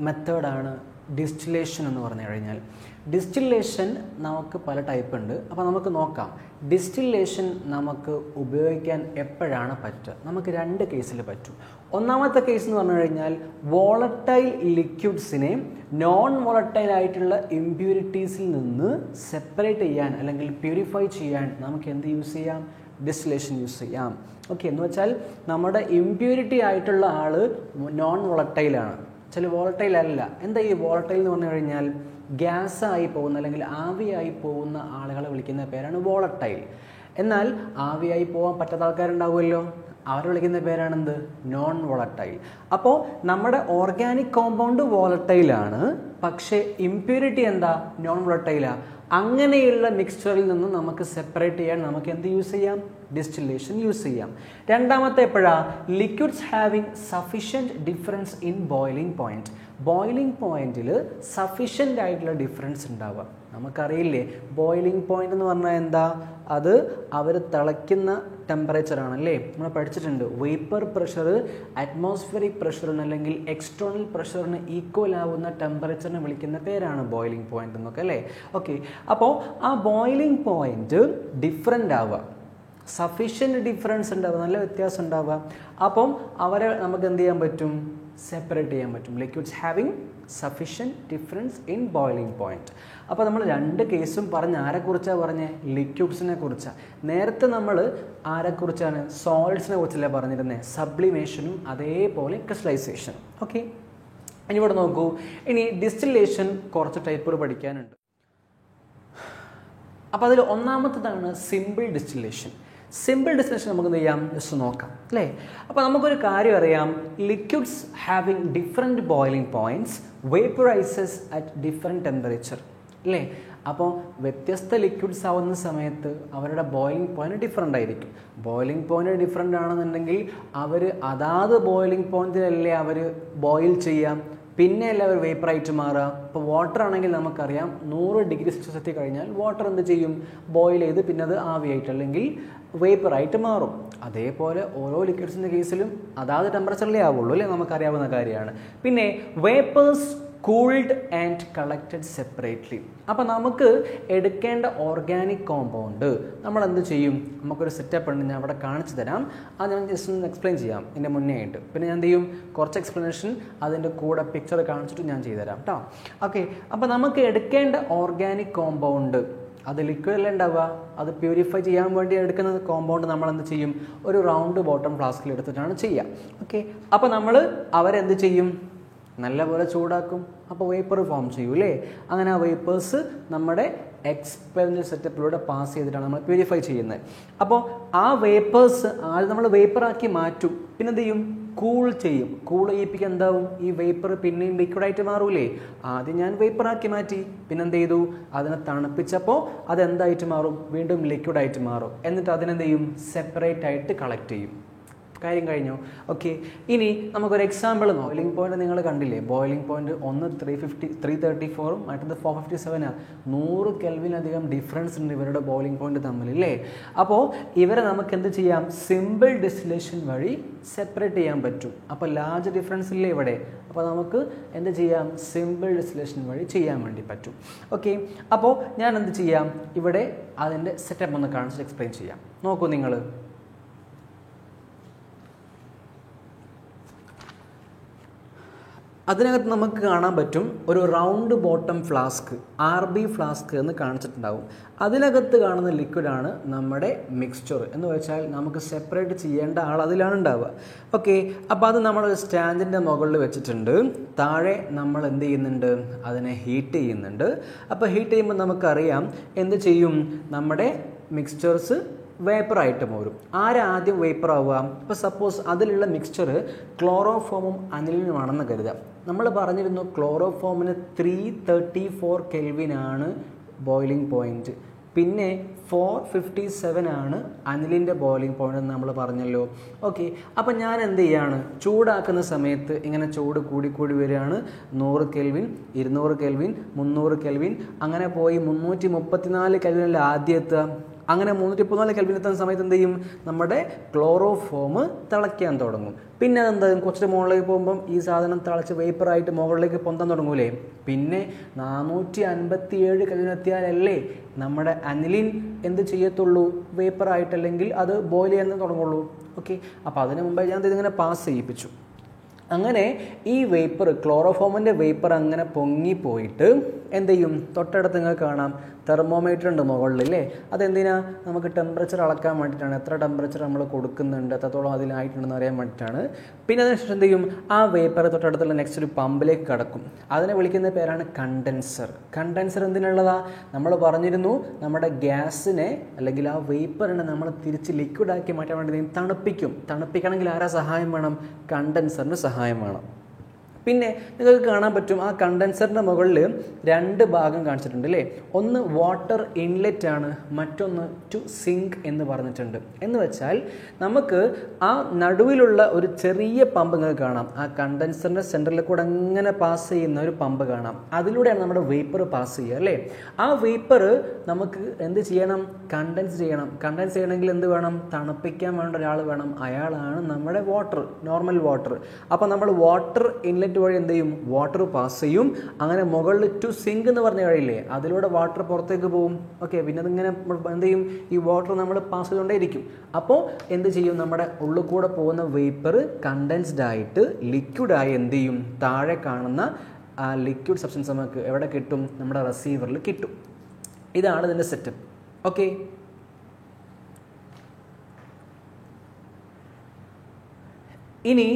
മെത്തേഡാണ് ഡിസ്റ്റിലേഷൻ എന്ന് പറഞ്ഞു കഴിഞ്ഞാൽ. ഡിസ്റ്റിലേഷൻ നമുക്ക് പല ടൈപ്പ് ഉണ്ട്. അപ്പോൾ നമുക്ക് നോക്കാം ഡിസ്റ്റിലേഷൻ നമുക്ക് ഉപയോഗിക്കാൻ എപ്പോഴാണ് പറ്റുക. നമുക്ക് രണ്ട് കേസിൽ പറ്റും. ഒന്നാമത്തെ കേസ് എന്ന് പറഞ്ഞു കഴിഞ്ഞാൽ വോളറ്റൈൽ ലിക്വിഡ്സിനെ നോൺ വോളറ്റൈൽ ആയിട്ടുള്ള ഇംപ്യൂരിറ്റീസിൽ നിന്ന് സെപ്പറേറ്റ് ചെയ്യാൻ അല്ലെങ്കിൽ പ്യൂരിഫൈ ചെയ്യാൻ നമുക്ക് എന്ത് യൂസ് ചെയ്യാം? ഡിസ്റ്റിലേഷൻ യൂസ് ചെയ്യാം. ഓക്കെ, എന്ന് വെച്ചാൽ നമ്മുടെ ഇംപ്യൂരിറ്റി ആയിട്ടുള്ള ആൾ നോൺ വോളറ്റൈലാണ്, ചില വോളറ്റൈൽ അല്ല. എന്താ ഈ വോളറ്റൈൽ എന്ന് പറഞ്ഞു കഴിഞ്ഞാൽ ഗ്യാസായി പോകുന്ന അല്ലെങ്കിൽ ആവിയായി പോകുന്ന ആളുകളെ വിളിക്കുന്ന പേരാണ് വോളറ്റൈൽ. എന്നാൽ ആവിയായി പോകാൻ പറ്റാത്ത ആൾക്കാരുണ്ടാവുമല്ലോ, അവരെ വിളിക്കുന്ന പേരാണെന്ത്? Non volatile. അപ്പോൾ നമ്മുടെ ഓർഗാനിക് കോമ്പൗണ്ട് വോളറ്റൈലാണ്, പക്ഷേ ഇംപ്യൂരിറ്റി എന്താ? നോൺ വോളറ്റൈലാണ്. അങ്ങനെയുള്ള മിക്സ്ചറിൽ നിന്ന് നമുക്ക് സെപ്പറേറ്റ് ചെയ്യാൻ നമുക്ക് എന്ത് യൂസ് ചെയ്യാം? ഡിസ്റ്റിലേഷൻ യൂസ് ചെയ്യാം. രണ്ടാമത്തെ എപ്പോഴാ? Liquids having sufficient difference in boiling point. Boiling പോയിന്റിൽ സഫിഷ്യൻ്റ് ആയിട്ടുള്ള ഡിഫറൻസ് ഉണ്ടാവുക. നമുക്കറിയില്ലേ ബോയിലിംഗ് പോയിന്റ് എന്ന് പറഞ്ഞാൽ എന്താ? അത് അവർ തിളയ്ക്കുന്ന ടെമ്പറേച്ചർ ആണല്ലേ. നമ്മൾ പഠിച്ചിട്ടുണ്ട് വേപ്പർ പ്രഷർ അറ്റ്മോസ്ഫിയറിക് പ്രഷറിന് അല്ലെങ്കിൽ എക്സ്റ്റേണൽ പ്രഷറിന് ഈക്വൽ ആവുന്ന ടെമ്പറേച്ചറിനെ വിളിക്കുന്ന പേരാണ് ബോയിലിംഗ് പോയിന്റ് എന്നൊക്കെ അല്ലേ. ഓക്കെ, അപ്പോൾ ആ ബോയിലിംഗ് പോയിന്റ് ഡിഫറൻ്റ് ആവുക, സഫിഷ്യൻറ്റ് ഡിഫറൻസ് ഉണ്ടാവുക, നല്ല വ്യത്യാസം ഉണ്ടാവുക. അപ്പം അവരെ നമുക്ക് എന്ത് ചെയ്യാൻ പറ്റും? സെപ്പറേറ്റ് ചെയ്യാൻ പറ്റും. Liquids having sufficient difference in boiling point. അപ്പോൾ നമ്മൾ രണ്ട് കേസും പറഞ്ഞ് ആരെക്കുറിച്ചാണ് പറഞ്ഞത്? ലിക്വിഡ്സിനെ കുറിച്ചാണ്. നേരത്തെ നമ്മൾ ആരെക്കുറിച്ചാണ്? സോളിഡ്സിനെ കുറിച്ചല്ലേ പറഞ്ഞിരുന്നത്? സബ്ലിമേഷനും അതേപോലെ ക്രിസ്റ്റലൈസേഷനും. ഓക്കെ, ഇനി ഇവിടെ നോക്കൂ. ഇനി ഡിസ്റ്റിലേഷൻ കുറച്ച് ടൈപ്പുകൾ പഠിക്കാനുണ്ട്. അപ്പോൾ അതിൽ ഒന്നാമത്തേതാണ് സിമ്പിൾ ഡിസ്റ്റിലേഷൻ. സിമ്പിൾ ഡിസ്റ്റിലേഷൻ നമുക്ക് എന്ത് ചെയ്യാം? ജസ്റ്റ് നോക്കാം അല്ലേ. അപ്പോൾ നമുക്കൊരു കാര്യം അറിയാം, liquids having different boiling points vaporises at different temperature അല്ലേ. അപ്പോൾ വ്യത്യസ്ത ലിക്വിഡ്സ് ആവുന്ന സമയത്ത് അവരുടെ ബോയിലിംഗ് പോയിന്റ് ഡിഫറെൻ്റ് ആയിരിക്കും. ബോയിലിംഗ് പോയിന്റ് ഡിഫറെൻ്റ് ആണെന്നുണ്ടെങ്കിൽ അവർ അതാത് ബോയിലിംഗ് പോയിന്റിലല്ലേ അവർ ബോയിൽ ചെയ്യാം, പിന്നെയല്ല അവർ വേപ്പറായിട്ട് മാറുക. ഇപ്പോൾ വാട്ടർ ആണെങ്കിൽ നമുക്കറിയാം 100 ഡിഗ്രി സെൽഷ്യസ് എത്തി കഴിഞ്ഞാൽ വാട്ടർ എന്ത് ചെയ്യും? ബോയിൽ ചെയ്ത് പിന്നെ അത് ആവിയായിട്ട് അല്ലെങ്കിൽ വേപ്പറായിട്ട് മാറും. അതേപോലെ ഓരോ ലിക്വിഡ്സിൻ്റെ കേസിലും അതാത് ടെമ്പറേച്ചറിലേ ആവുള്ളൂ അല്ലേ, നമുക്കറിയാവുന്ന കാര്യമാണ്. പിന്നെ vapours cooled and collected separately. അപ്പോൾ നമുക്ക് എടുക്കേണ്ട ഓർഗാനിക് കോമ്പൗണ്ട് നമ്മൾ എന്ത് ചെയ്യും? നമുക്കൊരു സെറ്റപ്പ് ഉണ്ട്, ഞാൻ അവിടെ കാണിച്ചു തരാം. അത് ഞാൻ ജസ്റ്റ് ഒന്ന് എക്സ്പ്ലെയിൻ ചെയ്യാം ഇതിൻ്റെ മുന്നേ ആയിട്ട്. പിന്നെ ഞാൻ എന്ത് ചെയ്യും? കുറച്ച് എക്സ്പ്ലനേഷൻ അതിൻ്റെ കൂടെ പിക്ചർ കാണിച്ചിട്ട് ഞാൻ ചെയ്തുതരാം കേട്ടോ. ഓക്കെ, അപ്പോൾ നമുക്ക് എടുക്കേണ്ട ഓർഗാനിക് കോമ്പൗണ്ട് അത് ലിക്വിഡല്ല ഉണ്ടാവുക, അത് പ്യൂരിഫൈ ചെയ്യാൻ വേണ്ടി എടുക്കുന്ന കോമ്പൗണ്ട് നമ്മൾ എന്ത് ചെയ്യും? ഒരു റൗണ്ട് ബോട്ടം ഫ്ലാസ്കിൽ എടുത്തിട്ടാണ് ചെയ്യുക. ഓക്കെ, അപ്പോൾ നമ്മൾ അവരെന്ത് ചെയ്യും? നല്ലപോലെ ചൂടാക്കും, അപ്പോൾ വേപ്പർ ഫോം ചെയ്യൂ അല്ലേ. അങ്ങനെ ആ വേപ്പേഴ്സ് നമ്മുടെ എക്സ്പെരിമെൻ്റൽ സെറ്റപ്പിലൂടെ പാസ് ചെയ്തിട്ടാണ് നമ്മൾ പ്യൂരിഫൈ ചെയ്യുന്നത്. അപ്പോൾ ആ വേപ്പേഴ്സ് ആദ്യം നമ്മൾ വേപ്പറാക്കി മാറ്റും, പിന്നെ എന്ത് ചെയ്യും? കൂൾ ചെയ്യും. കൂൾ ചെയ്യിപ്പിക്കാൻ എന്താവും? ഈ വേപ്പർ പിന്നെയും ലിക്വിഡായിട്ട് മാറൂലേ. ആദ്യം ഞാൻ വേപ്പറാക്കി മാറ്റി, പിന്നെ എന്ത് ചെയ്തു? അതിനെ തണുപ്പിച്ചപ്പോൾ അതെന്തായിട്ട് മാറും? വീണ്ടും ലിക്വിഡായിട്ട് മാറും. എന്നിട്ട് അതിനെന്ത് ചെയ്യും? സെപ്പറേറ്റ് ആയിട്ട് കളക്ട് ചെയ്യും. കാര്യം കഴിഞ്ഞു. ഓക്കെ, ഇനി നമുക്കൊരു എക്സാമ്പിൾ നോക്കാം. ബോയിലിംഗ് പോയിന്റ് നിങ്ങൾ കണ്ടില്ലേ? ബോയിലിംഗ് പോയിന്റ് ഒന്ന് 334 മറ്റത് 457. 100 കെൽവിനധികം ഡിഫറൻസ് ഉണ്ട് ഇവരുടെ ബോയിലിംഗ് പോയിന്റ് തമ്മിൽ അല്ലേ. അപ്പോൾ ഇവരെ നമുക്ക് എന്ത് ചെയ്യാം? സിമ്പിൾ ഡിസ്റ്റിലേഷൻ വഴി സെപ്പറേറ്റ് ചെയ്യാൻ പറ്റും. അപ്പോൾ ലാർജ് ഡിഫറൻസ് ഇല്ലേ ഇവിടെ. അപ്പോൾ നമുക്ക് എന്ത് ചെയ്യാം? സിമ്പിൾ ഡിസ്റ്റിലേഷൻ വഴി ചെയ്യാൻ വേണ്ടി പറ്റും. ഓക്കെ, അപ്പോൾ ഞാൻ എന്ത് ചെയ്യാം? ഇവിടെ അതിൻ്റെ സെറ്റപ്പ് ഒന്ന് കാണിച്ചിട്ട് എക്സ്പ്ലെയിൻ ചെയ്യാം. നോക്കൂ നിങ്ങൾ. അതിനകത്ത് നമുക്ക് കാണാൻ പറ്റും ഒരു round bottom flask, RB flask എന്ന് കാണിച്ചിട്ടുണ്ടാവും. അതിനകത്ത് കാണുന്ന ലിക്വിഡാണ് നമ്മുടെ മിക്സ്ചർ. എന്ന് വെച്ചാൽ നമുക്ക് സെപ്പറേറ്റ് ചെയ്യേണ്ട ആൾ അതിലാണ് ഉണ്ടാവുക. ഓക്കെ, അപ്പോൾ അത് നമ്മളൊരു സ്റ്റാൻഡിൻ്റെ മുകളിൽ വെച്ചിട്ടുണ്ട്. താഴെ നമ്മൾ എന്ത് ചെയ്യുന്നുണ്ട്? അതിനെ ഹീറ്റ് ചെയ്യുന്നുണ്ട്. അപ്പോൾ ഹീറ്റ് ചെയ്യുമ്പോൾ നമുക്കറിയാം എന്ത് ചെയ്യും? നമ്മുടെ മിക്സ്ചേഴ്സ് വേപ്പറായിട്ട് പോരും. ആദ്യം വേപ്പർ ആവുക? ഇപ്പോൾ സപ്പോസ് അതിലുള്ള മിക്സ്ചർ ക്ലോറോഫോമും അനിലിനുമാണെന്ന് കരുതാം. നമ്മൾ പറഞ്ഞിരുന്നു ക്ലോറോഫോമിന് 334 കെൽവിനാണ് ബോയിലിംഗ് പോയിൻറ്റ്. പിന്നെ 457 ആണ് അനിലിൻ്റെ ബോയിലിംഗ് പോയിന്റ് എന്ന് നമ്മൾ പറഞ്ഞല്ലോ. ഓക്കെ, അപ്പം ഞാൻ എന്ത് ചെയ്യാണ്, ചൂടാക്കുന്ന സമയത്ത് ഇങ്ങനെ ചൂട് കൂടി വരികയാണ്. 100 കെൽവിൻ, 200 കെൽവിൻ, 300 കെൽവിൻ, അങ്ങനെ പോയി 334 കെൽവിനിൽ ആദ്യം എത്തുക. അങ്ങനെ 334 കെൽവിൻ എത്തുന്ന സമയത്ത് എന്ത് ചെയ്യും, നമ്മുടെ ക്ലോറോഫോം തിളയ്ക്കാൻ തുടങ്ങും. പിന്നെ അതെന്താ, കുറച്ച് മുകളിലേക്ക് പോകുമ്പം ഈ സാധനം തിളച്ച് വേപ്പറായിട്ട് മുകളിലേക്ക് പൊന്താൻ തുടങ്ങൂലേ. പിന്നെ 457 കെൽവിനെത്തിയാലല്ലേ നമ്മുടെ അനിലിൻ എന്ത് ചെയ്യത്തുള്ളൂ, വേപ്പറായിട്ടല്ലെങ്കിൽ അത് ബോയിൽ ചെയ്യാൻ തുടങ്ങുള്ളൂ. ഓക്കെ, അപ്പോൾ അതിന് മുമ്പേ ഞാൻ ഇതിങ്ങനെ പാസ് ചെയ്യിപ്പിച്ചു. അങ്ങനെ ഈ വേപ്പർ, ക്ലോറോഫോമിൻ്റെ വേപ്പർ അങ്ങനെ പൊങ്ങിപ്പോയിട്ട് എന്ത് ചെയ്യും, തൊട്ടടുത്ത് നിങ്ങൾക്ക് കാണാം തെർമോമീറ്റർ ഉണ്ട് മുകളിൽ അല്ലേ. അതെന്തിനാ, നമുക്ക് ടെമ്പറേച്ചർ അളക്കാൻ വേണ്ടിയിട്ടാണ്. എത്ര ടെമ്പറേച്ചർ നമ്മൾ കൊടുക്കുന്നുണ്ട്, എത്രത്തോളം അതിലായിട്ടുണ്ടെന്ന് അറിയാൻ വേണ്ടിയിട്ടാണ്. പിന്നെ അതിനുശേഷം എന്ത് ചെയ്യും, ആ വേപ്പർ തൊട്ടടുത്തുള്ള നെക്സ്റ്റ് ഒരു പമ്പിലേക്ക് കടക്കും. അതിനെ വിളിക്കുന്ന പേരാണ് കണ്ടൻസർ. കണ്ടൻസർ എന്തിനുള്ളതാ, നമ്മൾ പറഞ്ഞിരുന്നു നമ്മുടെ ഗ്യാസിനെ അല്ലെങ്കിൽ ആ വേപ്പറിനെ നമ്മൾ തിരിച്ച് ലിക്വിഡാക്കി മാറ്റാൻ വേണ്ടി തണുപ്പിക്കും. തണുപ്പിക്കണമെങ്കിൽ ആരാ സഹായം വേണം, കണ്ടൻസറിന് സഹായം വേണം. പിന്നെ നിങ്ങൾക്ക് കാണാൻ പറ്റും ആ കണ്ടൻസറിൻ്റെ മുകളിൽ 2 ഭാഗം കാണിച്ചിട്ടുണ്ട് അല്ലേ. ഒന്ന് വാട്ടർ ഇൻലെറ്റ് ആണ്, മറ്റൊന്ന് ടു സിങ്ക് എന്ന് പറഞ്ഞിട്ടുണ്ട്. എന്ന് വെച്ചാൽ നമുക്ക് ആ നടുവിലുള്ള ഒരു ചെറിയ പമ്പ് നിങ്ങൾക്ക് കാണാം. ആ കണ്ടൻസറിൻ്റെ സെൻറ്ററിൽ കൂടെ അങ്ങനെ പാസ് ചെയ്യുന്ന ഒരു പമ്പ് കാണാം. അതിലൂടെയാണ് നമ്മുടെ വേപ്പർ പാസ് ചെയ്യുക അല്ലേ. ആ വേപ്പർ നമുക്ക് എന്ത് ചെയ്യണം, കണ്ടൻസ് ചെയ്യണം. കണ്ടൻസ് ചെയ്യണമെങ്കിൽ എന്ത് വേണം, തണുപ്പിക്കാൻ വേണ്ട ഒരാൾ വേണം. അയാളാണ് നമ്മുടെ വാട്ടർ, നോർമൽ വാട്ടർ. അപ്പോൾ നമ്മൾ വാട്ടർ ഇൻലെറ്റ് വഴി എന്ത് ചെയ്യും, വാട്ടർ പാസ് ചെയ്യും. അങ്ങനെ മുകളിൽ ടു സിങ്ക് എന്ന് പറഞ്ഞ കഴിയില്ലേ, അതിലൂടെ വാട്ടർ പുറത്തേക്ക് പോകും. ഓക്കെ, പിന്നെ അതിങ്ങനെ എന്ത് ചെയ്യും, ഈ വാട്ടർ നമ്മൾ പാസ് ചെയ്തുകൊണ്ടേയിരിക്കും. അപ്പോൾ എന്ത് ചെയ്യും, നമ്മുടെ ഉള്ളിൽ കൂടെ പോകുന്ന വേപ്പർ കണ്ടൻസ്ഡ് ആയിട്ട് ലിക്വിഡായി എന്ത് ചെയ്യും, താഴെ കാണുന്ന ആ ലിക്വിഡ് സബ്സ്റ്റൻസ് നമുക്ക് എവിടെ കിട്ടും, നമ്മുടെ റിസീവറിൽ കിട്ടും. ഇതാണ് ഇതിൻ്റെ സെറ്റപ്പ്. ഓക്കെ, ഇനി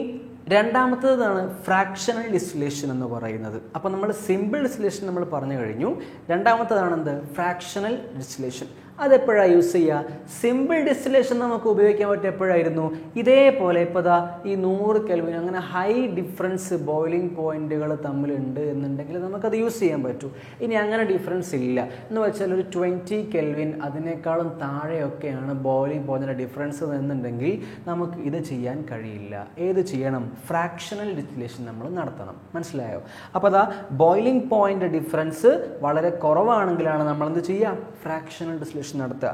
രണ്ടാമത്തേതാണ് ഫ്രാക്ഷണൽ ഡിസ്റ്റിലേഷൻ എന്ന് പറയുന്നത്. അപ്പോൾ നമ്മൾ സിമ്പിൾ ഡിസ്റ്റിലേഷൻ നമ്മൾ പറഞ്ഞു കഴിഞ്ഞു. രണ്ടാമത്തേതാണ് എന്ത്, ഫ്രാക്ഷണൽ ഡിസ്റ്റിലേഷൻ. അതെപ്പോഴാണ് യൂസ് ചെയ്യുക, സിമ്പിൾ ഡിസ്റ്റിലേഷൻ നമുക്ക് ഉപയോഗിക്കാൻ പറ്റും എപ്പോഴായിരുന്നു, ഇതേപോലെ ഇപ്പോൾ ദാ ഈ 100 കെൽവിൻ അങ്ങനെ ഹൈ ഡിഫറൻസ് ബോയിലിംഗ് പോയിന്റുകൾ തമ്മിലുണ്ട് എന്നുണ്ടെങ്കിൽ നമുക്കത് യൂസ് ചെയ്യാൻ പറ്റും. ഇനി അങ്ങനെ ഡിഫറൻസ് ഇല്ല എന്ന് വെച്ചാൽ ഒരു 20 കെൽവിൻ അതിനേക്കാളും താഴെയൊക്കെയാണ് ബോയിലിംഗ് പോയിന്റിൻ്റെ ഡിഫറൻസ് എന്നുണ്ടെങ്കിൽ നമുക്ക് ഇത് ചെയ്യാൻ കഴിയില്ല. ഏത് ചെയ്യണം, ഫ്രാക്ഷണൽ ഡിസ്റ്റിലേഷൻ നമ്മൾ നടത്തണം. മനസ്സിലായോ? അപ്പോൾ അതാ ബോയിലിംഗ് പോയിന്റ് ഡിഫറൻസ് വളരെ കുറവാണെങ്കിലാണ് നമ്മൾ എന്ത് ചെയ്യുക, ഫ്രാക്ഷണൽ ഡിസ്റ്റിലേഷൻ നടത്തുക.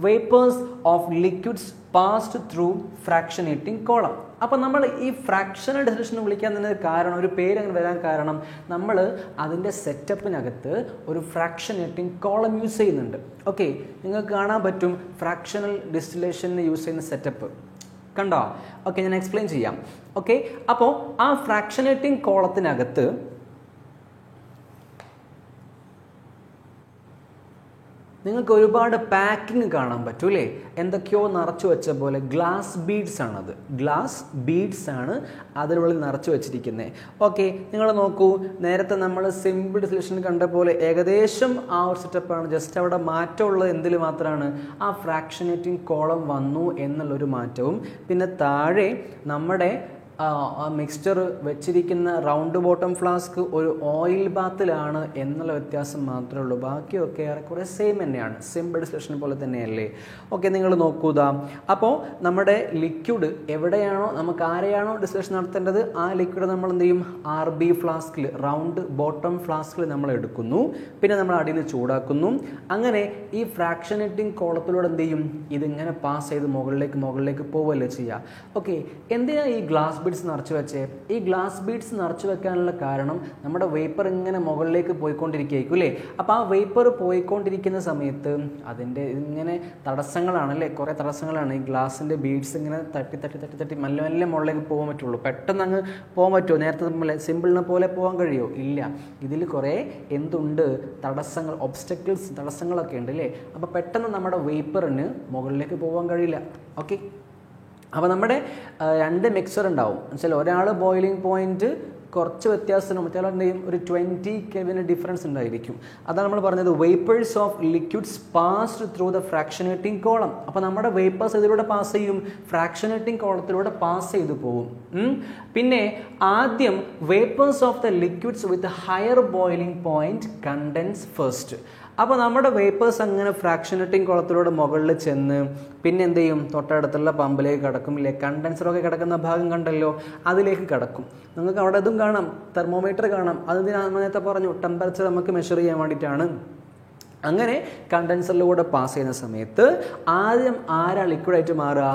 Vapours of liquids passed through fractionating column. അപ്പോൾ നമ്മൾ ഈ ഫ്രാക്ഷണൽ ഡിസ്റ്റിലേഷൻ വിളിക്കാൻ തന്നെ കാരണം, ഒരു പേര് അങ്ങനെ വരാൻ കാരണം നമ്മൾ അതിൻ്റെ സെറ്റപ്പിനകത്ത് ഒരു ഫ്രാക്ഷനേറ്റിംഗ് കോളം യൂസ് ചെയ്യുന്നുണ്ട്. ഓക്കെ, നിങ്ങൾക്ക് കാണാൻ പറ്റും ഫ്രാക്ഷണൽ ഡിസ്റ്റിലേഷന് യൂസ് ചെയ്യുന്ന സെറ്റപ്പ് കണ്ടോ. ഓക്കെ, ഞാൻ എക്സ്പ്ലെയിൻ ചെയ്യാം. ഓക്കെ, അപ്പോൾ ആ ഫ്രാക്ഷനേറ്റിംഗ് കോളത്തിനകത്ത് നിങ്ങൾക്ക് ഒരുപാട് പാക്കിങ് കാണാൻ പറ്റും അല്ലേ. എന്തൊക്കെയോ നിറച്ചു വെച്ച പോലെ ഗ്ലാസ് ബീഡ്സ് ആണത്. ഗ്ലാസ് ബീഡ്സ് ആണ് അതിനുള്ളിൽ നിറച്ചു വെച്ചിരിക്കുന്നത്. ഓക്കെ, നിങ്ങൾ നോക്കൂ, നേരത്തെ നമ്മൾ സിമ്പിൾ ഡിസ്റ്റിലേഷൻ കണ്ട പോലെ ഏകദേശം ആ ഒരു സെറ്റപ്പാണ്. ജസ്റ്റ് അവിടെ മാറ്റമുള്ളത് എന്തിൽ മാത്രമാണ്, ആ ഫ്രാക്ഷനേറ്റിംഗ് കോളം വന്നു എന്നുള്ളൊരു മാറ്റവും പിന്നെ താഴെ നമ്മുടെ മിക്സ്ചർ വെച്ചിരിക്കുന്ന റൗണ്ട് ബോട്ടം ഫ്ലാസ്ക് ഒരു ഓയിൽ ബാത്തിലാണ് എന്നുള്ള വ്യത്യാസം മാത്രമേ ഉള്ളൂ. ബാക്കിയൊക്കെ ഏറെക്കുറെ സെയിം തന്നെയാണ്, സിമ്പിൾ ഡിസ്റ്റിലേഷൻ പോലെ തന്നെയല്ലേ. ഓക്കെ, നിങ്ങൾ നോക്കൂതാ. അപ്പോൾ നമ്മുടെ ലിക്വിഡ് എവിടെയാണോ, നമുക്ക് ആരെയാണോ ഡിസ്റ്റിലേഷൻ നടത്തേണ്ടത് ആ ലിക്വിഡ് നമ്മൾ എന്ത് ചെയ്യും, RB ഫ്ലാസ്കിൽ, റൗണ്ട് ബോട്ടം ഫ്ലാസ്കിൽ നമ്മൾ എടുക്കുന്നു. പിന്നെ നമ്മൾ അടിയിൽ ചൂടാക്കുന്നു. അങ്ങനെ ഈ ഫ്രാക്ഷനേറ്റിംഗ് കോളത്തിലൂടെ എന്ത് ചെയ്യും, ഇതിങ്ങനെ പാസ് ചെയ്ത് മുകളിലേക്ക് പോവുകയല്ലേ ചെയ്യുക. ഓക്കെ, എന്തിനാണ് ഈ ഗ്ലാസ് ബീഡ്സ് നിറച്ചു വെച്ചേ? ഈ ഗ്ലാസ് ബീഡ്സ് നിറച്ചു വെക്കാനുള്ള കാരണം നമ്മുടെ വേപ്പർ ഇങ്ങനെ മുകളിലേക്ക് പോയിക്കൊണ്ടിരിക്കുകയായിരിക്കും അല്ലേ. അപ്പോൾ ആ വേപ്പർ പോയിക്കൊണ്ടിരിക്കുന്ന സമയത്ത് അതിൻ്റെ ഇങ്ങനെ തടസ്സങ്ങളാണല്ലേ, കുറേ തടസ്സങ്ങളാണ്. ഈ ഗ്ലാസിൻ്റെ ബീഡ്സ് ഇങ്ങനെ തട്ടി മെല്ലെ മുകളിലേക്ക് പോകാൻ പറ്റുള്ളൂ. പെട്ടെന്ന് അങ്ങ് പോകാൻ പറ്റുമോ? നേരത്തെ സിമ്പിളിനെ പോലെ പോകാൻ കഴിയുമോ? ഇല്ല. ഇതിൽ കുറേ എന്തുണ്ട്, തടസ്സങ്ങൾ, ഒബ്സ്റ്റക്കിൾസ്, തടസ്സങ്ങളൊക്കെ ഉണ്ട് അല്ലേ. അപ്പോൾ പെട്ടെന്ന് നമ്മുടെ വേപ്പറിന് മുകളിലേക്ക് പോകാൻ കഴിയില്ല. ഓക്കെ, അപ്പോൾ നമ്മുടെ 2 മിക്സർ ഉണ്ടാവും. എന്നുവെച്ചാൽ ഒരാൾ ബോയിലിംഗ് പോയിന്റ് കുറച്ച് വ്യത്യാസം, മറ്റേയാളുടെയും ഒരു 20 കെൽവിന് ഡിഫറൻസ് ഉണ്ടായിരിക്കും. അതാണ് നമ്മൾ പറഞ്ഞത് vapours of liquids passed through the fractionating column. അപ്പോൾ നമ്മുടെ വേപ്പേഴ്സ് ഇതിലൂടെ പാസ് ചെയ്യും, ഫ്രാക്ഷനേറ്റിംഗ് കോളത്തിലൂടെ പാസ് ചെയ്തു പോകും. പിന്നെ ആദ്യം vapours of the liquids with higher boiling point condense first. അപ്പോൾ നമ്മുടെ വേപ്പേഴ്സ് അങ്ങനെ ഫ്രാക്ഷനേറ്റിംഗ് കോളത്തിലൂടെ മുകളിൽ ചെന്ന് പിന്നെ എന്ത് ചെയ്യും, തൊട്ടടുത്തുള്ള പമ്പിലേക്ക് കിടക്കും ഇല്ലേ, കണ്ടൻസറൊക്കെ കിടക്കുന്ന ഭാഗം കണ്ടല്ലോ, അതിലേക്ക് കിടക്കും. നിങ്ങൾക്ക് അവിടെ ഇതും കാണാം, തെർമോമീറ്റർ കാണാം. അത് നേരത്തെ പറഞ്ഞു ടെമ്പറേച്ചർ നമുക്ക് മെഷർ ചെയ്യാൻ വേണ്ടിയിട്ടാണ്. അങ്ങനെ കണ്ടൻസറിലൂടെ പാസ് ചെയ്യുന്ന സമയത്ത് ആദ്യം ആരാ ലിക്വിഡായിട്ട് മാറുക?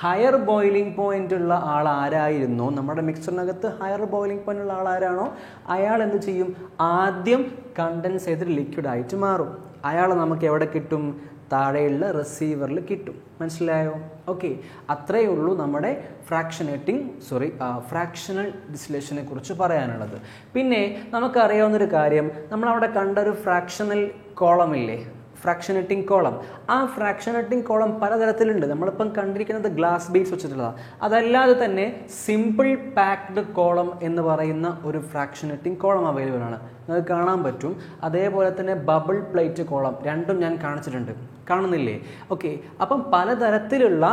ഹയർ ബോയിലിംഗ് പോയിന്റ് ഉള്ള ആൾ ആരായിരുന്നോ, നമ്മുടെ മിക്സറിനകത്ത് ഹയർ ബോയിലിംഗ് പോയിന്റ് ഉള്ള ആളാരാണോ അയാൾ എന്ത് ചെയ്യും, ആദ്യം കണ്ടൻസ് ചെയ്തിട്ട് ലിക്വിഡായിട്ട് മാറും. അയാളെ നമുക്ക് എവിടെ കിട്ടും? താഴെയുള്ള റിസീവറിൽ കിട്ടും. മനസ്സിലായോ? ഓക്കെ, അത്രയേ ഉള്ളൂ നമ്മുടെ ഫ്രാക്ഷണൽ ഡിസ്റ്റിലേഷനെ കുറിച്ച് പറയാനുള്ളത്. പിന്നെ നമുക്കറിയാവുന്നൊരു കാര്യം, നമ്മളവിടെ കണ്ടൊരു ഫ്രാക്ഷണൽ കോളം ഇല്ലേ, ഫ്രാക്ഷനേറ്റിംഗ് കോളം. ആ ഫ്രാക്ഷനേറ്റിംഗ് കോളം പലതരത്തിലുണ്ട്. നമ്മളിപ്പം കണ്ടിരിക്കുന്നത് ഗ്ലാസ് ബീഡ്സ് വെച്ചിട്ടുള്ളതാണ്. അതല്ലാതെ തന്നെ സിമ്പിൾ പാക്ഡ് കോളം എന്ന് പറയുന്ന ഒരു ഫ്രാക്ഷനേറ്റിംഗ് കോളം അവൈലബിൾ ആണ്, നിങ്ങൾക്ക് കാണാൻ പറ്റും. അതേപോലെ തന്നെ ബബിൾ പ്ലേറ്റ് കോളം, രണ്ടും ഞാൻ കാണിച്ചിട്ടുണ്ട്, കാണുന്നില്ലേ? ഓക്കെ, അപ്പം പലതരത്തിലുള്ള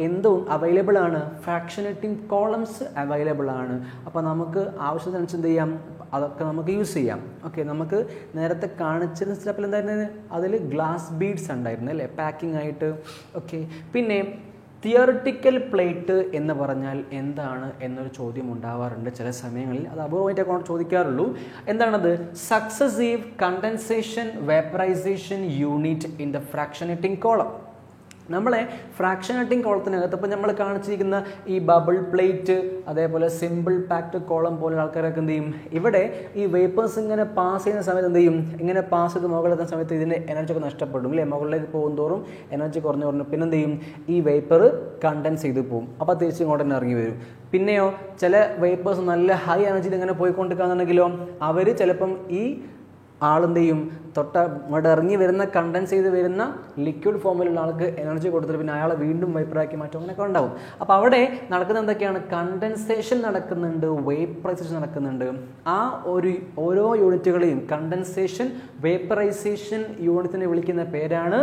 എന്തും അവൈലബിൾ ആണ്, ഫ്രാക്ഷനേറ്റിംഗ് കോളംസ് അവൈലബിൾ ആണ്. അപ്പോൾ നമുക്ക് ആവശ്യത്തിനനുസരിച്ച് എന്ത് ചെയ്യാം, അതൊക്കെ നമുക്ക് യൂസ് ചെയ്യാം. ഓക്കെ, നമുക്ക് നേരത്തെ കാണിച്ചിരുന്ന സ്റ്റെപ്പിൽ എന്തായിരുന്നു, അതിൽ ഗ്ലാസ് ബീഡ്സ് ഉണ്ടായിരുന്നു അല്ലേ, പാക്കിംഗ് ആയിട്ട്. ഓക്കെ, പിന്നെ തിയറിറ്റിക്കൽ പ്ലേറ്റ് എന്ന് പറഞ്ഞാൽ എന്താണ് എന്നൊരു ചോദ്യം ഉണ്ടാവാറുണ്ട് ചില സമയങ്ങളിൽ. അത് അപൂർവമായിട്ടൊക്കെ ചോദിക്കാറുള്ളൂ. എന്താണത്? Successive condensation vaporisation unit in the fractionating column. നമ്മളെ ഫ്രാക്ഷനേറ്റിംഗ് കോളത്തിനകത്ത് ഇപ്പോൾ നമ്മൾ കാണിച്ചിരിക്കുന്ന ഈ ബബിൾ പ്ലേറ്റ്, അതേപോലെ സിമ്പിൾ പാക്ഡ് കോളം പോലുള്ള ആൾക്കാരൊക്കെ എന്ത് ചെയ്യും, ഇവിടെ ഈ വേപ്പേഴ്സ് ഇങ്ങനെ പാസ് ചെയ്യുന്ന സമയത്ത് എന്ത് ചെയ്യും, ഇങ്ങനെ പാസ് ചെയ്ത് മുകളിലെത്തുന്ന സമയത്ത് ഇതിൻ്റെ എനർജി ഒക്കെ നഷ്ടപ്പെടും അല്ലേ, മുകളിലേക്ക് പോകും തോറും എനർജി കുറഞ്ഞു പിന്നെ എന്ത് ചെയ്യും, ഈ വേപ്പർ കണ്ടൻസ് ചെയ്ത് പോകും. അപ്പോൾ തിരിച്ച് ഇങ്ങോട്ട് തന്നെ ഇറങ്ങി വരും. പിന്നെയോ ചില വേപ്പേഴ്സ് നല്ല ഹൈ എനർജിയിൽ ഇങ്ങനെ പോയിക്കൊണ്ടിരിക്കുകയാണെന്നുണ്ടെങ്കിലോ അവർ ചിലപ്പം ഈ ആളെന്ത് ചെയ്യും, അങ്ങോട്ട് ഇറങ്ങി വരുന്ന കണ്ടൻസ് ചെയ്ത് വരുന്ന ലിക്വിഡ് ഫോമിലുള്ള ആൾക്ക് എനർജി കൊടുത്തിട്ട് പിന്നെ അയാളെ വീണ്ടും വേപ്പറാക്കി മാറ്റും, അങ്ങനെയൊക്കെ ഉണ്ടാവും. അപ്പോൾ അവിടെ നടക്കുന്ന എന്തൊക്കെയാണ്, കണ്ടൻസേഷൻ നടക്കുന്നുണ്ട്, വേപ്പറൈസേഷൻ നടക്കുന്നുണ്ട്. ആ ഓരോ യൂണിറ്റുകളെയും കണ്ടൻസേഷൻ വേപ്പറൈസേഷൻ യൂണിറ്റിനെ വിളിക്കുന്ന പേരാണ്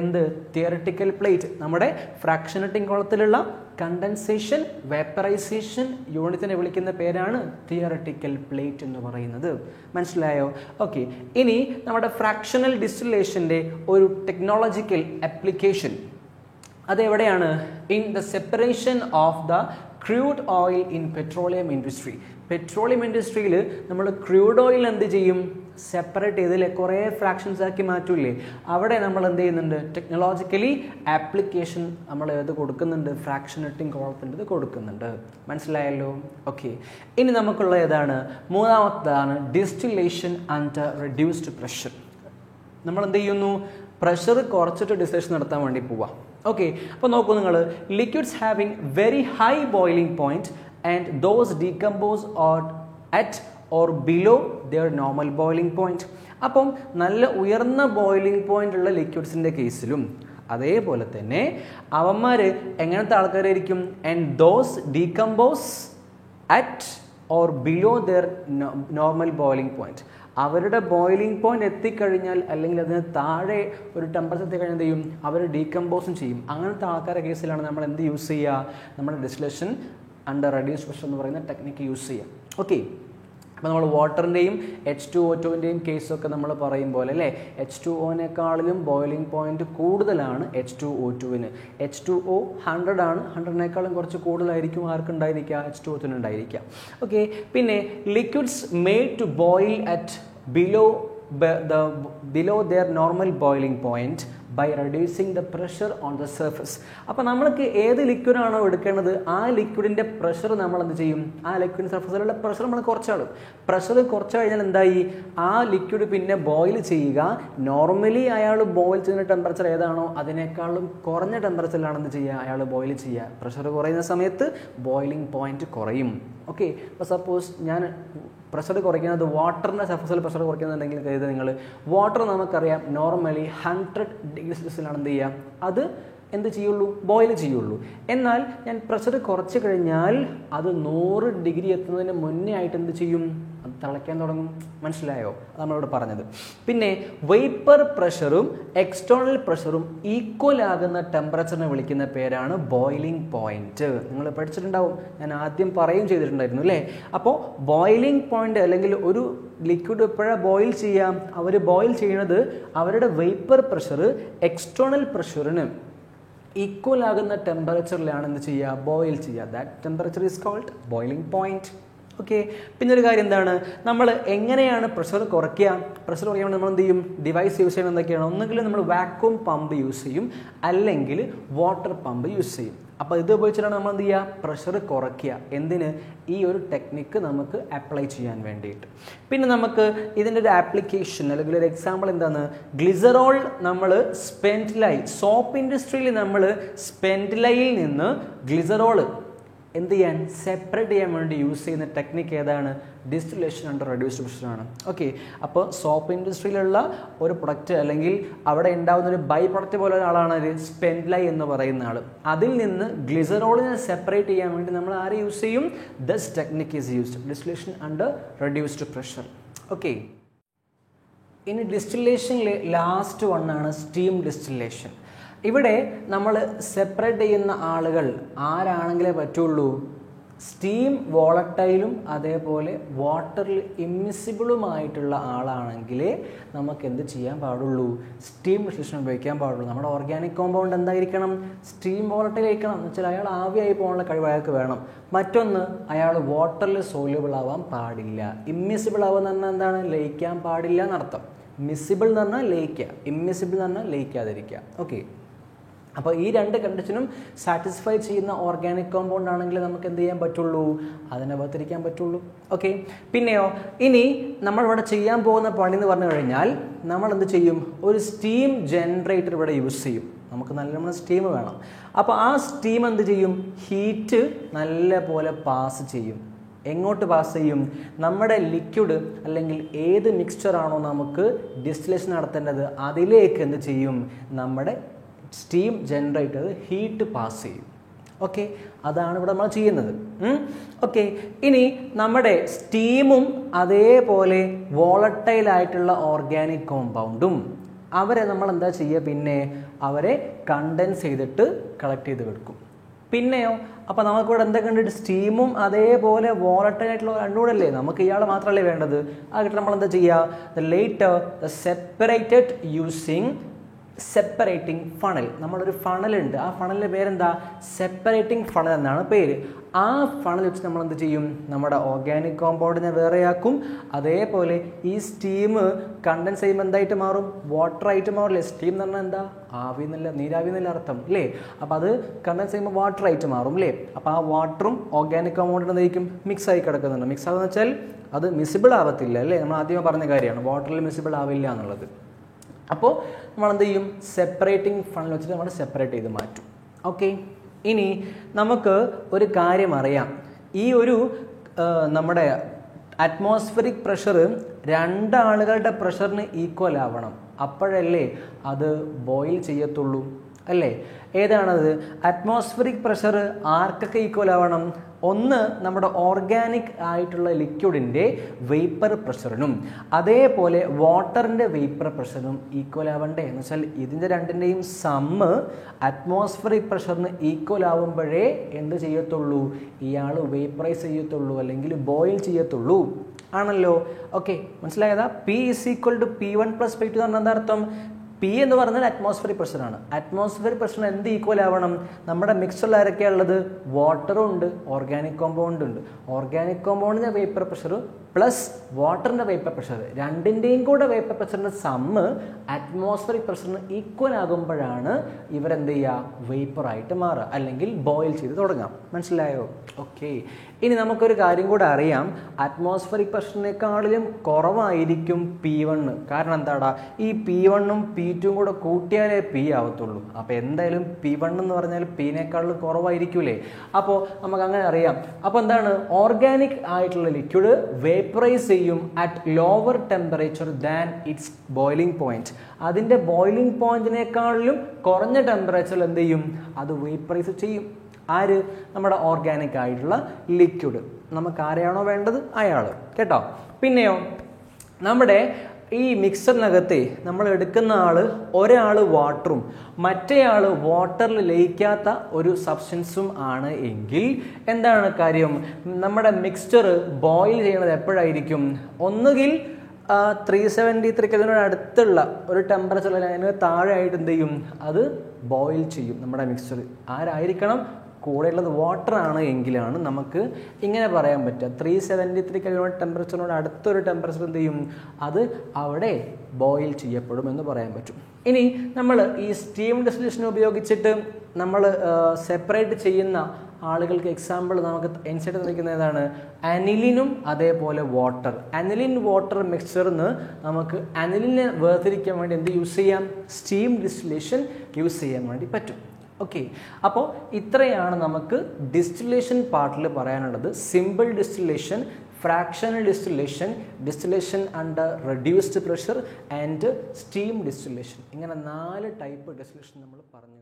എന്ത്, തിയറിറ്റിക്കൽ പ്ലേറ്റ്. നമ്മുടെ ഫ്രാക്ഷനേറ്റിംഗ് കോളത്തിലുള്ള കണ്ടൻസേഷൻ വേപ്പറൈസേഷൻ യൂണിറ്റിനെ വിളിക്കുന്ന പേരാണ് തിയറിറ്റിക്കൽ പ്ലേറ്റ് എന്ന് പറയുന്നത്. മനസ്സിലായോ? ഓക്കെ, ഇനി നമ്മുടെ ഫ്രാക്ഷണൽ ഡിസ്റ്റിലേഷൻ്റെ ഒരു ടെക്നോളജിക്കൽ ആപ്ലിക്കേഷൻ അതെവിടെയാണ്? In the separation of the crude oil in petroleum industry. Petroleum ഇൻഡസ്ട്രിയിൽ നമ്മൾ ക്രൂഡ് ഓയിൽ എന്ത് ചെയ്യും, സെപ്പറേറ്റ് ചെയ്തില്ലേ, കുറേ ഫ്രാക്ഷൻസ് ആക്കി മാറ്റൂലേ, അവിടെ നമ്മൾ എന്ത് ചെയ്യുന്നുണ്ട്, ടെക്നോളജിക്കലി ആപ്ലിക്കേഷൻ നമ്മൾ ഏത് കൊടുക്കുന്നുണ്ട്, ഫ്രാക്ഷനേറ്റിംഗ് കോളത്തിൻ്റെ കൊടുക്കുന്നുണ്ട്. മനസ്സിലായല്ലോ? ഓക്കെ, ഇനി നമുക്കുള്ള ഏതാണ്, മൂന്നാമത്തേതാണ് ഡിസ്റ്റിലേഷൻ അണ്ടർ റെഡ്യൂസ്ഡ് പ്രഷർ. നമ്മൾ എന്ത് ചെയ്യുന്നു, പ്രഷർ കുറച്ചിട്ട് ഡിസ്റ്റിലേഷൻ നടത്താൻ വേണ്ടി പോവാം. ഓക്കെ, അപ്പോൾ നോക്കൂ നിങ്ങൾ, liquids having very high boiling point and those decompose at or below their normal boiling point. അപ്പം നല്ല ഉയർന്ന ബോയിലിംഗ് പോയിന്റ് ഉള്ള ലിക്വിഡ്സിൻ്റെ കേസിലും അതേപോലെ തന്നെ അവന്മാർ എങ്ങനത്തെ ആൾക്കാരായിരിക്കും, and those decompose at or below their normal boiling point. അവരുടെ ബോയിലിംഗ് പോയിന്റ് എത്തിക്കഴിഞ്ഞാൽ അല്ലെങ്കിൽ അതിന് താഴെ ഒരു ടെമ്പറേച്ചർ എത്തിക്കഴിഞ്ഞാൽ എന്ത് ചെയ്യും, അവർ ഡീകമ്പോസും ചെയ്യും. അങ്ങനത്തെ ആൾക്കാരുടെ കേസിലാണ് നമ്മൾ എന്ത് യൂസ് ചെയ്യുക, നമ്മുടെ ഡിസ്റ്റിലേഷൻ അണ്ടർ റെഡ്യൂസ്ഡ് പ്രഷർ എന്ന് പറയുന്ന ടെക്നിക്ക് യൂസ് ചെയ്യാം. ഓക്കെ, അപ്പോൾ നമ്മൾ വാട്ടറിൻ്റെയും H2O2-ൻ്റെയും കേസൊക്കെ നമ്മൾ പറയും പോലെ അല്ലേ, H2O-നേക്കാളിലും ബോയിലിംഗ് പോയിന്റ് കൂടുതലാണ് H2O2-ന്. H2O 100 ആണ്, 100-നേക്കാളും കുറച്ച് കൂടുതലായിരിക്കും ആർക്കുണ്ടായിരിക്കുക, H2O2-ന് ഉണ്ടായിരിക്കുക. ഓക്കെ, പിന്നെ liquids made to boil at below their normal boiling point by reducing the pressure on the surface. അപ്പോൾ നമ്മൾക്ക് ഏത് ലിക്വിഡാണോ എടുക്കേണ്ടത് ആ ലിക്വിഡിൻ്റെ പ്രഷർ നമ്മൾ എന്ത് ചെയ്യും, ആ ലിക്വിഡിൻ്റെ സർഫസിലുള്ള പ്രഷർ നമ്മൾ കുറച്ചാളും. പ്രഷർ കുറച്ച് കഴിഞ്ഞാൽ എന്തായി, ആ ലിക്വിഡ് പിന്നെ ബോയിൽ ചെയ്യുക. നോർമലി അയാൾ ബോയിൽ ചെയ്യുന്ന ടെമ്പറേച്ചർ ഏതാണോ അതിനേക്കാളും കുറഞ്ഞ ടെമ്പറേച്ചറിലാണ് എന്ത് ചെയ്യുക, അയാൾ ബോയിൽ ചെയ്യുക. പ്രഷർ കുറയുന്ന സമയത്ത് ബോയിലിംഗ് പോയിന്റ് കുറയും. ഓക്കെ, അപ്പോൾ സപ്പോസ് ഞാൻ പ്രഷർ കുറയ്ക്കുന്നത് വാട്ടറിൻ്റെ സർഫസിൽ പ്രഷർ കുറയ്ക്കുന്നുണ്ടെങ്കിൽ കരുത് നിങ്ങൾ, വാട്ടർ നമുക്കറിയാം നോർമലി 100 ഡിഗ്രി സെൽഷ്യസിലാണ് എന്ത് ചെയ്യുക, അത് എന്ത് ചെയ്യുള്ളൂ, ബോയിൽ ചെയ്യുള്ളൂ. എന്നാൽ ഞാൻ പ്രഷർ കുറച്ച് കഴിഞ്ഞാൽ അത് 100 ഡിഗ്രി എത്തുന്നതിന് മുന്നേ ആയിട്ട് എന്ത് ചെയ്യും, അത് തിളയ്ക്കാൻ തുടങ്ങും. മനസ്സിലായോ? അത് നമ്മളിവിടെ പറഞ്ഞത്. പിന്നെ വേപ്പർ പ്രഷറും എക്സ്റ്റേണൽ പ്രഷറും ഈക്വൽ ആകുന്ന ടെമ്പറേച്ചറിനെ വിളിക്കുന്ന പേരാണ് ബോയിലിംഗ് പോയിന്റ്. നിങ്ങൾ പഠിച്ചിട്ടുണ്ടാവും, ഞാൻ ആദ്യം പറയുകയും ചെയ്തിട്ടുണ്ടായിരുന്നു അല്ലേ? അപ്പോൾ ബോയിലിംഗ് പോയിന്റ് അല്ലെങ്കിൽ ഒരു ലിക്വിഡ് എപ്പോഴാണ് ബോയിൽ ചെയ്യാം? അവർ ബോയിൽ ചെയ്യുന്നത് അവരുടെ വേപ്പർ പ്രഷർ എക്സ്റ്റേണൽ പ്രഷറിന് ഈക്വൽ ആകുന്ന ടെമ്പറേച്ചറിലാണ് എന്ത് ചെയ്യുക? ബോയിൽ ചെയ്യുക. That temperature is called boiling point. Okay. പിന്നെ ഒരു കാര്യം എന്താണ്, നമ്മൾ എങ്ങനെയാണ് പ്രഷർ കുറയ്ക്കുക? പ്രഷർ കുറയ്ക്കാൻ നമ്മൾ എന്ത് ചെയ്യും? ഡിവൈസ് യൂസ് ചെയ്യണം. എന്തൊക്കെയാണ്? ഒന്നുകിൽ നമ്മൾ വാക്വം പമ്പ് യൂസ് ചെയ്യും, അല്ലെങ്കിൽ വാട്ടർ പമ്പ് യൂസ് ചെയ്യും. അപ്പോൾ ഇത് ഉപയോഗിച്ചിട്ടാണ് നമ്മൾ എന്ത് ചെയ്യുക? പ്രഷർ കുറയ്ക്കുക. എന്തിന്? ഈ ഒരു ടെക്നിക്ക് നമുക്ക് അപ്ലൈ ചെയ്യാൻ വേണ്ടിയിട്ട്. പിന്നെ നമുക്ക് ഇതിൻ്റെ ഒരു ആപ്ലിക്കേഷൻ അല്ലെങ്കിൽ ഒരു എക്സാമ്പിൾ എന്താണ്? ഗ്ലിസറോൾ നമ്മൾ സ്പെൻഡിലൈ, സോപ്പ് ഇൻഡസ്ട്രിയിൽ നമ്മൾ സ്പെൻഡിലൈയിൽ നിന്ന് ഗ്ലിസറോൾ എന്ത് ചെയ്യാൻ? സെപ്പറേറ്റ് ചെയ്യാൻ വേണ്ടി യൂസ് ചെയ്യുന്ന ടെക്നിക്ക് ഏതാണ്? ഡിസ്റ്റിലേഷൻ അണ്ടർ റെഡ്യൂസ്ഡ് പ്രഷറാണ്. ഓക്കെ. അപ്പോൾ സോപ്പ് ഇൻഡസ്ട്രിയിലുള്ള ഒരു പ്രൊഡക്റ്റ് അല്ലെങ്കിൽ അവിടെ ഉണ്ടാകുന്ന ഒരു ബൈ പ്രൊഡക്റ്റ് പോലെ ഒരാളാണ് ഒരു സ്പെൻഡിലൈ എന്ന് പറയുന്ന ആൾ. അതിൽ നിന്ന് ഗ്ലിസറോളിനെ സെപ്പറേറ്റ് ചെയ്യാൻ വേണ്ടി നമ്മൾ ആരെ യൂസ് ചെയ്യും? This technique is used, distillation under reduced pressure. Okay. ഇനി ഡിസ്റ്റിലേഷനിലെ ലാസ്റ്റ് വണ്ണാണ് സ്റ്റീം ഡിസ്റ്റിലേഷൻ. ഇവിടെ നമ്മൾ സെപ്പറേറ്റ് ചെയ്യുന്ന ആളുകൾ ആരാണെങ്കിലേ പറ്റുള്ളൂ? സ്റ്റീം വോളട്ടൈലും അതേപോലെ വാട്ടറിൽ ഇമ്മിസിബിളുമായിട്ടുള്ള ആളാണെങ്കിലേ നമുക്ക് എന്ത് ചെയ്യാൻ പാടുള്ളൂ? സ്റ്റീം ഡിസ്റ്റിലേഷൻ ഉപയോഗിക്കാൻ പാടുള്ളൂ. നമ്മുടെ ഓർഗാനിക് കോമ്പൗണ്ട് എന്തായിരിക്കണം? സ്റ്റീം വോളട്ടൈൽ ആയിരിക്കണം. എന്ന് വെച്ചാൽ അയാൾ ആവിയായി പോകാനുള്ള കഴിവ് അയാൾക്ക് വേണം. മറ്റൊന്ന്, അയാൾ വാട്ടറിൽ സോല്യൂബിൾ ആവാൻ പാടില്ല. ഇമ്മിസിബിൾ ആവുക എന്ന് പറഞ്ഞാൽ എന്താണ്? ലയിക്കാൻ പാടില്ല എന്നർത്ഥം. മിസിബിൾ എന്ന് പറഞ്ഞാൽ ലയിക്കുക, ഇമ്മിസിബിൾ എന്ന് പറഞ്ഞാൽ ലയിക്കാതിരിക്കുക. ഓക്കെ. അപ്പോൾ ഈ രണ്ട് കണ്ടീഷനും സാറ്റിസ്ഫൈ ചെയ്യുന്ന ഓർഗാനിക് കോമ്പൗണ്ട് ആണെങ്കിൽ നമുക്ക് എന്ത് ചെയ്യാൻ പറ്റുള്ളൂ? അതിനെ വേർതിരിക്കാൻ പറ്റുള്ളൂ. ഓക്കെ. പിന്നെയോ, ഇനി നമ്മളിവിടെ ചെയ്യാൻ പോകുന്ന പണി എന്ന് പറഞ്ഞു കഴിഞ്ഞാൽ നമ്മൾ എന്ത് ചെയ്യും? ഒരു സ്റ്റീം ജനറേറ്റർ ഇവിടെ യൂസ് ചെയ്യും. നമുക്ക് നല്ലോണം സ്റ്റീം വേണം. അപ്പോൾ ആ സ്റ്റീം എന്ത് ചെയ്യും? ഹീറ്റ് നല്ല പോലെ പാസ് ചെയ്യും. എങ്ങോട്ട് പാസ് ചെയ്യും? നമ്മുടെ ലിക്വിഡ് അല്ലെങ്കിൽ ഏത് മിക്സ്ചറാണോ നമുക്ക് ഡിസ്റ്റിലേഷൻ നടത്തേണ്ടത് അതിലേക്ക് എന്ത് ചെയ്യും? നമ്മുടെ സ്റ്റീം ജനറേറ്റർ ഹീറ്റ് പാസ് ചെയ്യും. ഓക്കെ. അതാണ് ഇവിടെ നമ്മൾ ചെയ്യുന്നത്. ഓക്കെ. ഇനി നമ്മുടെ സ്റ്റീമും അതേപോലെ വോളട്ടൈലായിട്ടുള്ള ഓർഗാനിക് കോമ്പൗണ്ടും അവരെ നമ്മൾ എന്താ ചെയ്യുക? പിന്നെ അവരെ കണ്ടൻസ് ചെയ്തിട്ട് കളക്ട് ചെയ്ത് വെക്കും. പിന്നെയോ, അപ്പോൾ നമുക്കിവിടെ എന്തൊക്കെയുണ്ട്? സ്റ്റീമും അതേപോലെ വോളട്ടൈലായിട്ടുള്ള രണ്ടുകൂടെ അല്ലേ? നമുക്ക് ഇയാൾ മാത്രമല്ലേ വേണ്ടത്? അതിട്ട് നമ്മൾ എന്താ ചെയ്യുക? Later the separated using separating funnel. നമ്മളൊരു ഫണലുണ്ട്, ആ ഫണലിൻ്റെ പേരെന്താ? സെപ്പറേറ്റിംഗ് ഫണൽ എന്നാണ് പേര്. ആ ഫണൽ വെച്ച് നമ്മൾ എന്ത് ചെയ്യും? നമ്മുടെ ഓർഗാനിക് കോമ്പൗണ്ടിനെ വേറെയാക്കും. അതേപോലെ ഈ സ്റ്റീം കണ്ടൻസ് ചെയ്യുമ്പോൾ എന്തായിട്ട് മാറും? വാട്ടറായിട്ട് മാറില്ലേ? സ്റ്റീം എന്ന് പറഞ്ഞാൽ എന്താ? ആവി എന്നല്ല, നീരാവി എന്നല്ല അർത്ഥം അല്ലേ? അപ്പോൾ അത് കണ്ടൻസ് ചെയ്യുമ്പോൾ വാട്ടറായിട്ട് മാറും അല്ലേ? അപ്പോൾ ആ വാട്ടറും ഓർഗാനിക് കോമ്പൗണ്ടും എന്തായിരിക്കും? മിക്സ് ആയി കിടക്കുന്നുണ്ട്. മിക്സ് ആകുന്ന വെച്ചാൽ അത് മിസിബിൾ ആവത്തില്ല അല്ലേ? നമ്മൾ ആദ്യമേ പറഞ്ഞ കാര്യമാണ്, വാട്ടറിൽ മിസിബിൾ ആവില്ല എന്നുള്ളത്. അപ്പോൾ നമ്മൾ എന്ത് ചെയ്യും? സെപ്പറേറ്റിംഗ് ഫണൽ വെച്ചിട്ട് നമ്മൾ സെപ്പറേറ്റ് ചെയ്ത് മാറ്റും. ഓക്കെ. ഇനി നമുക്ക് ഒരു കാര്യം അറിയാം. ഈ ഒരു നമ്മുടെ അറ്റ്മോസ്ഫിയറിക് പ്രഷർ രണ്ടാളുകളുടെ പ്രഷറിന് ഈക്വൽ ആവണം. അപ്പോഴല്ലേ അത് ബോയിൽ ചെയ്യത്തുള്ളൂ അല്ലേ? ഏതാണത്? അറ്റ്മോസ്ഫിയറിക് പ്രഷർ ആർക്കൊക്കെ ഈക്വൽ ആവണം? ഒന്ന് നമ്മുടെ ഓർഗാനിക് ആയിട്ടുള്ള ലിക്വിഡിൻ്റെ വേപ്പർ പ്രഷറിനും അതേപോലെ വാട്ടറിൻ്റെ വേപ്പർ പ്രഷറിനും ഈക്വൽ ആവണ്ടേ? എന്ന് വെച്ചാൽ ഇതിൻ്റെ രണ്ടിൻ്റെയും സമ്മ് അറ്റ്മോസ്ഫിയറിക് പ്രഷറിന് ഈക്വൽ ആവുമ്പോഴേ എന്ത് ചെയ്യത്തുള്ളൂ? ഇയാൾ വേപ്പറൈസ് ചെയ്യത്തുള്ളൂ അല്ലെങ്കിൽ ബോയിൽ ചെയ്യത്തുള്ളൂ ആണല്ലോ. ഓക്കെ, മനസ്സിലായതാ? P = P1 + P2 എന്ന് പറഞ്ഞാൽ എന്താ അർത്ഥം? P എന്ന് പറഞ്ഞാൽ അറ്റ്മോസ്ഫിയറിക് പ്രഷറാണ്. അറ്റ്മോസ്ഫിയറിക് പ്രഷറിന് എന്ത് ഈക്വൽ ആവണം? നമ്മുടെ മിക്സറിൽ ആരൊക്കെയാണ് ഉള്ളത്? വാട്ടറും ഉണ്ട്, ഓർഗാനിക് കോമ്പൗണ്ടും ഉണ്ട്. ഓർഗാനിക് കോമ്പൗണ്ടിൻ്റെ വേപ്പർ പ്രഷർ പ്ലസ് വാട്ടറിൻ്റെ വേപ്പർ പ്രഷർ രണ്ടിൻ്റെയും കൂടെ വേപ്പർ പ്രഷറിൻ്റെ സമ്മ് അറ്റ്മോസ്ഫിയറിക് പ്രഷറിന് ഈക്വൽ ആകുമ്പോഴാണ് ഇവരെന്ത് ചെയ്യുക? വേപ്പറായിട്ട് മാറുക അല്ലെങ്കിൽ ബോയിൽ ചെയ്ത് തുടങ്ങാം. മനസ്സിലായോ? ഓക്കെ. ഇനി നമുക്കൊരു കാര്യം കൂടെ അറിയാം. അറ്റ്മോസ്ഫിയറിക് പ്രഷറിനേക്കാളിലും കുറവായിരിക്കും P1. കാരണം എന്താടാ? ഈ P1ഉം P2ഉം കൂടെ കൂട്ടിയാലേ P ആവത്തുള്ളൂ. അപ്പോൾ എന്തായാലും P1 എന്ന് പറഞ്ഞാൽ P-നേക്കാളും കുറവായിരിക്കൂലേ? അപ്പോൾ നമുക്ക് അങ്ങനെ അറിയാം. അപ്പോൾ എന്താണ്? ഓർഗാനിക് ആയിട്ടുള്ള ലിക്വിഡ് വേപ്പറൈസ് ചെയ്യും at lower temperature than it's boiling point. അതിൻ്റെ ബോയിലിംഗ് പോയിന്റിനേക്കാളിലും കുറഞ്ഞ ടെമ്പറേച്ചറിൽ എന്ത് ചെയ്യും? അത് വേപ്പറൈസ് ചെയ്യും. ആര്? നമ്മുടെ ഓർഗാനിക് ആയിട്ടുള്ള ലിക്വിഡ്. നമുക്ക് ആരെയാണോ വേണ്ടത് അയാൾ. കേട്ടോ? പിന്നെയോ നമ്മുടെ ഈ മിക്സറിനകത്തെ നമ്മൾ എടുക്കുന്ന ഒരാൾ വാട്ടറും മറ്റേയാൾ വാട്ടറിൽ ലയിക്കാത്ത ഒരു സബ്സ്റ്റൻസും ആണ് എങ്കിൽ എന്താണ് കാര്യം? നമ്മുടെ മിക്സ്ചർ ബോയിൽ ചെയ്യുന്നത് എപ്പോഴായിരിക്കും? ഒന്നുകിൽ 373 കെൽവിനോട് അടുത്തുള്ള ഒരു ടെമ്പറേച്ചറിൽ അതിന് താഴെ ആയിട്ട് എന്ത് ചെയ്യും? അത് ബോയിൽ ചെയ്യും നമ്മുടെ മിക്സ്ചർ. ആരായിരിക്കണം? കൂടെയുള്ളത് വാട്ടർ ആണ് എങ്കിലാണ് നമുക്ക് ഇങ്ങനെ പറയാൻ പറ്റുക. 373 കെൽവിൻ ടെമ്പറേച്ചറിനോട് അടുത്തൊരു ടെമ്പറേച്ചർ എന്ത് ചെയ്യും? അത് അവിടെ ബോയിൽ ചെയ്യപ്പെടും എന്ന് പറയാൻ പറ്റും. ഇനി നമ്മൾ ഈ സ്റ്റീം ഡിസ്റ്റിലേഷൻ ഉപയോഗിച്ചിട്ട് നമ്മൾ സെപ്പറേറ്റ് ചെയ്യുന്ന ആളുകൾക്ക് എക്സാമ്പിൾ നമുക്ക് ഇൻസൈഡ് നിൽക്കുന്ന ഏതാണ്? അനിലിനും അതേപോലെ വാട്ടർ. അനിലിൻ വാട്ടർ മിക്സ്ചറിന് നമുക്ക് അനിലിനെ വേർതിരിക്കാൻ വേണ്ടി എന്ത് യൂസ് ചെയ്യാം? സ്റ്റീം ഡിസ്റ്റിലേഷൻ യൂസ് ചെയ്യാൻ വേണ്ടി പറ്റും. ഓക്കെ, അപ്പോൾ ഇത്രയാണ് നമുക്ക് ഡിസ്റ്റിലേഷൻ പാർട്ടിൽ പറയാനുള്ളത്. Simple distillation, fractional distillation, distillation under reduced pressure and steam distillation. ഇങ്ങനെ 4 ടൈപ്പ് ഡിസ്റ്റിലേഷൻ നമ്മൾ പറഞ്ഞു.